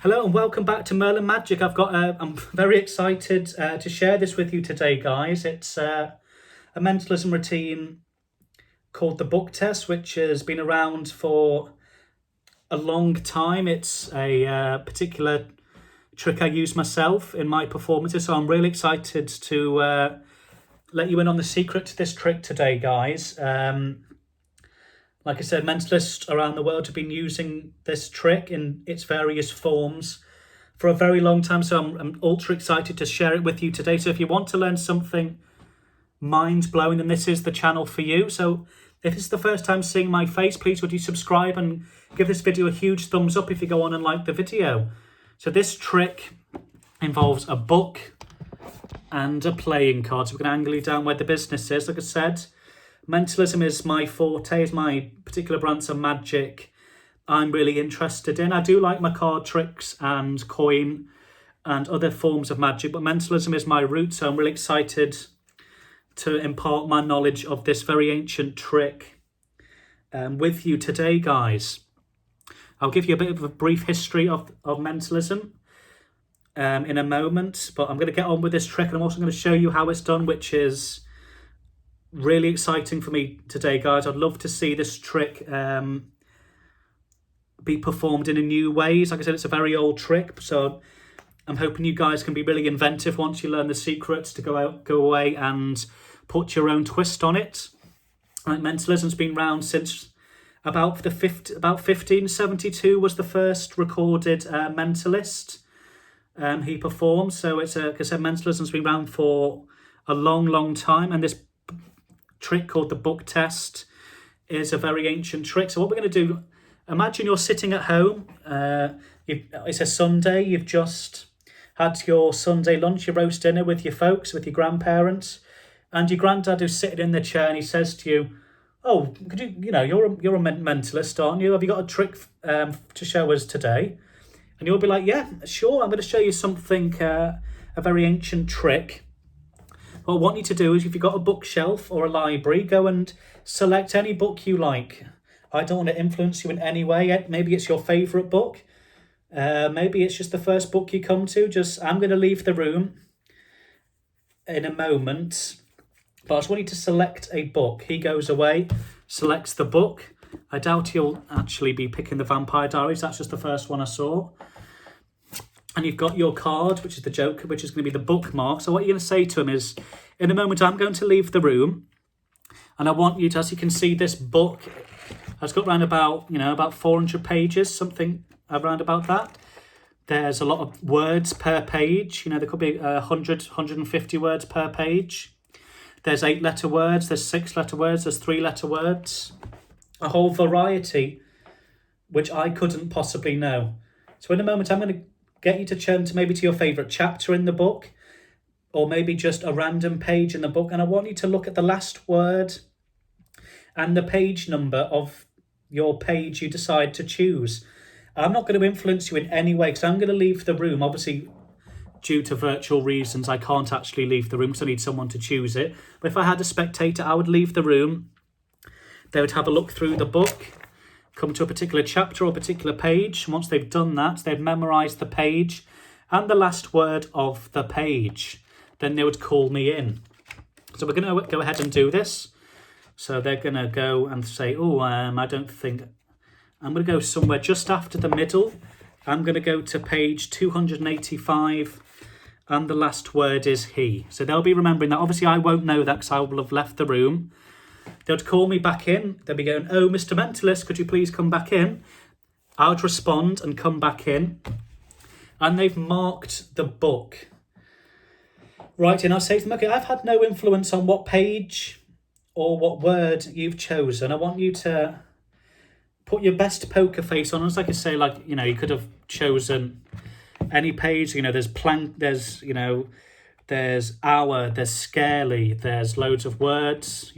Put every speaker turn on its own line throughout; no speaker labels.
Hello and welcome back to Merlin Magic. I'm very excited to share this with you today, guys. It's a mentalism routine called the book test, which has been around for a long time. It's a particular trick I use myself in my performances, so I'm really excited to let you in on the secret to this trick today, guys. Like I said, mentalists around the world have been using this trick in its various forms for a very long time. So I'm ultra excited to share it with you today. So if you want to learn something mind-blowing, then this is the channel for you. So if this is the first time seeing my face, please would you subscribe and give this video a huge thumbs up if you go on and like the video. So this trick involves a book and a playing card. So we're going to angle you down where the business is. Like I said, mentalism is my forte, is my particular branch of magic I'm really interested in. I do like my card tricks and coin and other forms of magic, but mentalism is my root, so I'm really excited to impart my knowledge of this very ancient trick with you today, guys. I'll give you a bit of a brief history of mentalism in a moment, but I'm going to get on with this trick, and I'm also going to show you how it's done, which is really exciting for me today, guys. I'd love to see this trick be performed in a new ways. Like I said, it's a very old trick, so I'm hoping you guys can be really inventive once you learn the secrets to go away and put your own twist on it. Like, mentalism's been around since about 1572 was the first recorded mentalist he performed. So it's like I said, mentalism's been around for a long time, and this trick called the book test is a very ancient trick. So what we're going to do, imagine you're sitting at home, it's a Sunday, you've just had your Sunday lunch, your roast dinner with your folks, with your grandparents, and your granddad who's sitting in the chair and he says to you, oh, could you're a mentalist, aren't you? Have you got a trick to show us today? And you'll be like, yeah, sure, I'm going to show you something, a very ancient trick. What I want you to do is, if you've got a bookshelf or a library, go and select any book you like. I don't want to influence you in any way. Maybe it's your favourite book. Maybe it's just the first book you come to. I'm going to leave the room in a moment, but I just want you to select a book. He goes away, selects the book. I doubt he'll actually be picking the Vampire Diaries. That's just the first one I saw. And you've got your card, which is the Joker, which is going to be the bookmark. So what you're going to say to him is, in a moment, I'm going to leave the room, and I want you to, as you can see, this book has got around about 400 pages, something around about that. There's a lot of words per page. There could be 100, 150 words per page. There's 8-letter words, there's 6-letter words, there's 3-letter words. A whole variety, which I couldn't possibly know. So in a moment, I'm going to get you to turn to maybe to your favourite chapter in the book, or maybe just a random page in the book, and I want you to look at the last word and the page number of your page you decide to choose. I'm not going to influence you in any way, because I'm going to leave the room. Obviously, due to virtual reasons, I can't actually leave the room because I need someone to choose it. But if I had a spectator, I would leave the room. They would have a look through the book, come to a particular chapter or a particular page. Once they've done that, they've memorised the page and the last word of the page. Then they would call me in. So we're going to go ahead and do this. So they're going to go and say, I don't think... I'm going to go somewhere just after the middle. I'm going to go to page 285, and the last word is he. So they'll be remembering that. Obviously, I won't know that because I will have left the room. They'd call me back in. They'd be going, oh, Mr. Mentalist, could you please come back in? I would respond and come back in. And they've marked the book. Right, and I'll say to them, okay, I've had no influence on what page or what word you've chosen. I want you to put your best poker face on. It's like I say, you could have chosen any page. There's plank, there's hour, there's scarily, there's loads of words,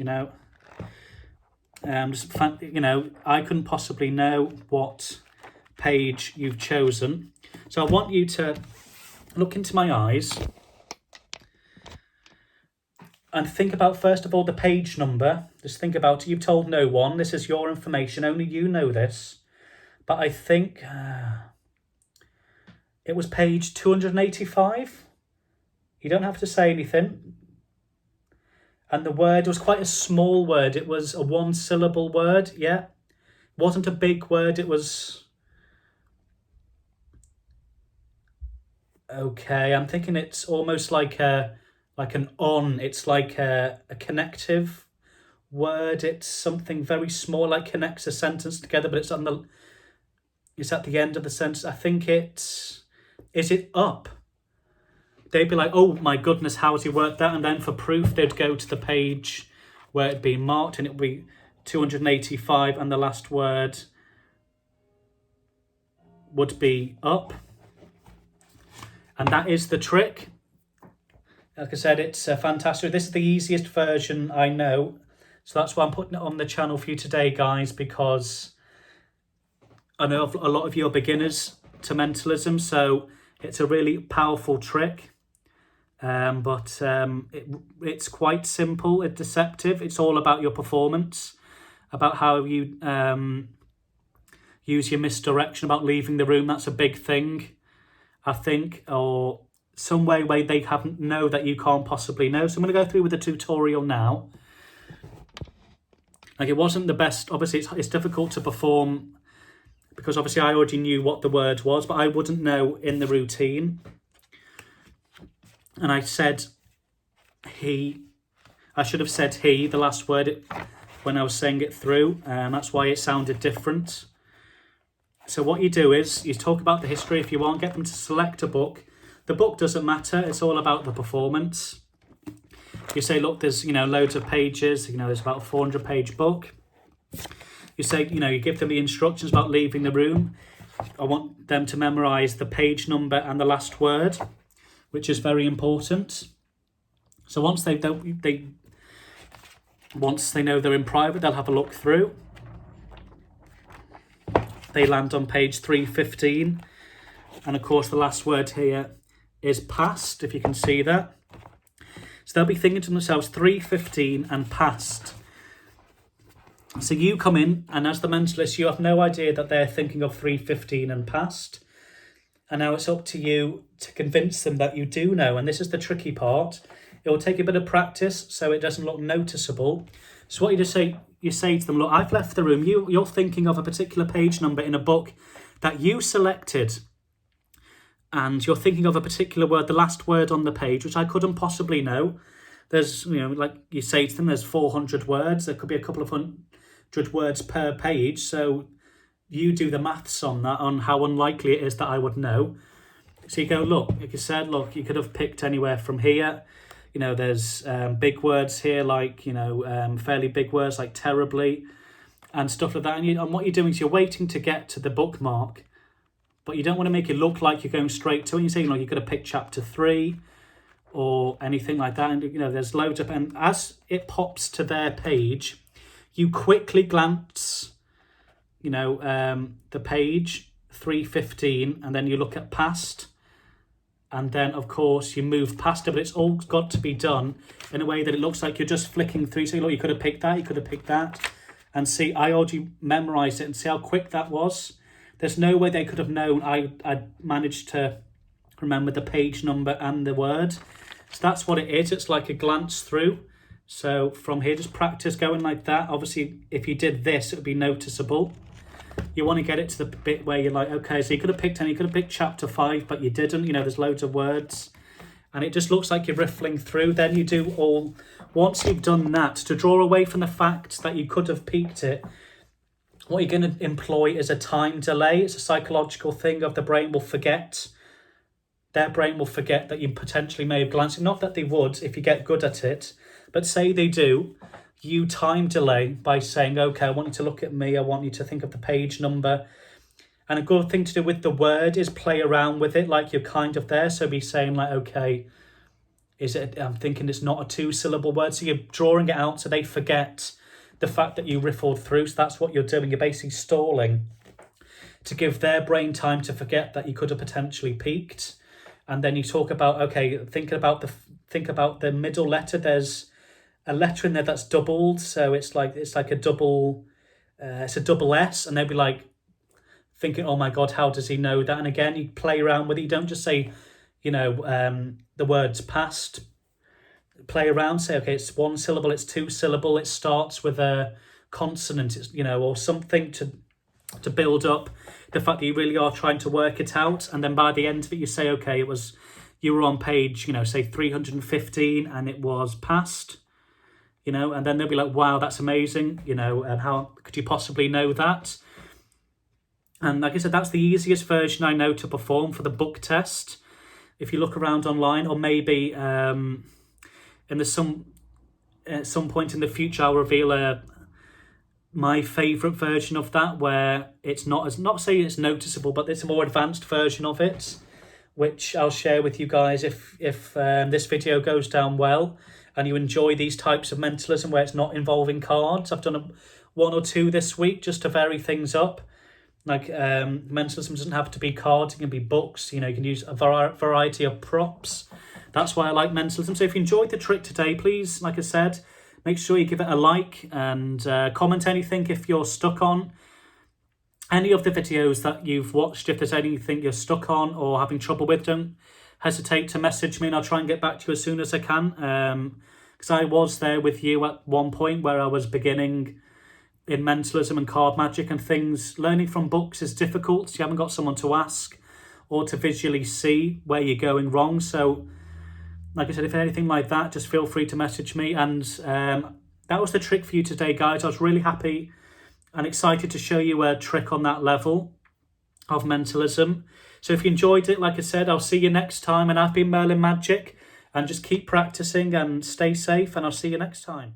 I couldn't possibly know what page you've chosen. So I want you to look into my eyes and think about, first of all, the page number. Just think about it. You've told no one. This is your information. Only you know this. But I think It was page 285. You don't have to say anything. And the word was quite a small word. It was a one-syllable word, yeah. It wasn't a big word, it was... Okay, I'm thinking it's almost like an on. It's like a connective word. It's something very small, like connects a sentence together, but it's at the end of the sentence. I think is it up? They'd be like, oh my goodness, how has he worked that? And then for proof, they'd go to the page where it'd been marked, and it'd be 285, and the last word would be up. And that is the trick. Like I said, it's fantastic. This is the easiest version I know. So that's why I'm putting it on the channel for you today, guys, because I know a lot of you are beginners to mentalism, so it's a really powerful trick. But it's quite simple, it's deceptive. It's all about your performance, about how you use your misdirection, about leaving the room. That's a big thing, I think, or some way they haven't know that you can't possibly know. So I'm going to go through with the tutorial now. Like, it wasn't the best. Obviously, it's difficult to perform because obviously I already knew what the word was, but I wouldn't know in the routine. And I said he. I should have said he, the last word, when I was saying it through. That's why it sounded different. So what you do is you talk about the history. If you want, get them to select a book. The book doesn't matter. It's all about the performance. You say, look, there's, loads of pages. There's about a 400-page book. You say, you give them the instructions about leaving the room. I want them to memorize the page number and the last word, which is very important. So once once they know they're in private, they'll have a look through. They land on page 315. And of course, the last word here is past, if you can see that. So they'll be thinking to themselves, 315 and past. So you come in, and as the mentalist, you have no idea that they're thinking of 315 and past. And now it's up to you to convince them that you do know. And this is the tricky part. It will take a bit of practice so it doesn't look noticeable. So what you say to them, look, I've left the room. You're thinking of a particular page number in a book that you selected. And you're thinking of a particular word, the last word on the page, which I couldn't possibly know. There's, like you say to them, there's 400 words. There could be a couple of hundred words per page. So you do the maths on that, on how unlikely it is that I would know. So you go, look, like you said, look, you could have picked anywhere from here. There's big words here, like, fairly big words like terribly and stuff like that. And what you're doing is you're waiting to get to the bookmark, but you don't want to make it look like you're going straight to it. And you're saying, like, you could have picked chapter 3 or anything like that. And, there's loads of, and as it pops to their page, you quickly glance, the page 315, and then you look at past. And then, of course, you move past it, but it's all got to be done in a way that it looks like you're just flicking through. So, look, you could have picked that, you could have picked that. And see, I already memorised it, and see how quick that was. There's no way they could have known I managed to remember the page number and the word. So that's what it is. It's like a glance through. So from here, just practice going like that. Obviously, if you did this, it would be noticeable. You want to get it to the bit where you're like, okay, so you could have picked chapter 5, but you didn't. There's loads of words. And it just looks like you're riffling through. Then you do all, once you've done that, to draw away from the fact that you could have peeked it, what you're going to employ is a time delay. It's a psychological thing of the brain will forget. Their brain will forget that you potentially may have glanced. Not that they would if you get good at it, but say they do. You time delay by saying, okay, I want you to look at me. I want you to think of the page number. And a good thing to do with the word is play around with it like you're kind of there. So be saying like, okay, I'm thinking it's not a 2-syllable word. So you're drawing it out so they forget the fact that you riffled through. So that's what you're doing. You're basically stalling to give their brain time to forget that you could have potentially peaked. And then you talk about, okay, think about the middle letter. There's a letter in there that's doubled. So it's like a double, it's a double S. And they'll be like, thinking, oh my God, how does he know that? And again, you play around with it. You don't just say, the words past. Play around, say, okay, it's one syllable, it's two syllable, it starts with a consonant, it's, or something to build up the fact that you really are trying to work it out. And then by the end of it, you say, okay, you were on page, say 315 and it was past, and then they'll be like, wow, that's amazing, and how could you possibly know that? And like I said, that's the easiest version I know to perform for the book test. If you look around online, or maybe at some point in the future, I'll reveal my favourite version of that, where it's not saying it's noticeable, but it's a more advanced version of it, which I'll share with you guys if this video goes down well and you enjoy these types of mentalism where it's not involving cards. I've done one or two this week just to vary things up. Like mentalism doesn't have to be cards, it can be books. You can use a variety of props. That's why I like mentalism. So if you enjoyed the trick today, please, like I said, make sure you give it a like and comment anything if you're stuck on any of the videos that you've watched. If there's anything you're stuck on or having trouble with, don't hesitate to message me and I'll try and get back to you as soon as I can. Because I was there with you at one point where I was beginning in mentalism and card magic and things. Learning from books is difficult. You haven't got someone to ask or to visually see where you're going wrong. So, like I said, if anything like that, just feel free to message me. And that was the trick for you today, guys. I was really happy and excited to show you a trick on that level of mentalism. So if you enjoyed it, like I said, I'll see you next time. And I've been Merlin Magic. And just keep practicing and stay safe. And I'll see you next time.